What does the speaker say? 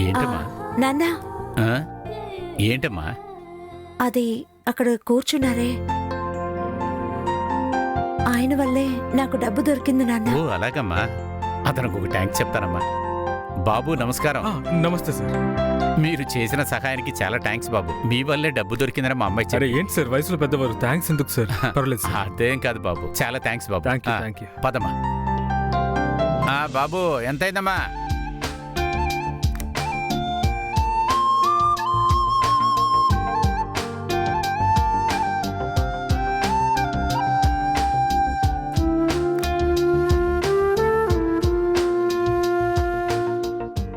ఏంటమ్మా? నాన్న ఆ? ఏంటమ్మా? అది అక్కడ కూర్చున్నారే ఆయన వల్లే నాకు డబ్బు దొరికింది నాన్న. ఓ అలాగమ్మా. అతనికి ఒక థ్యాంక్స్ చెప్తానమ్మా. బాబు నమస్కారం. నమస్తే సార్. మీరు చేసిన సహాయానికి చాలా థ్యాంక్స్ బాబు. మీ వల్లే డబ్బు దొరికిందని మా అమ్మాయి సరే చెప్పి. ఏంటి సార్ వయసులో పెద్దవారు థ్యాంక్స్ ఎందుకు సార్? పర్లేదు సార్. అదేం కాదు బాబు, చాలా థ్యాంక్స్ బాబు. థ్యాంక్ యూ ఆ, థ్యాంక్ యూ. పదమ్మా. బాబు ఎంతైందమ్మా?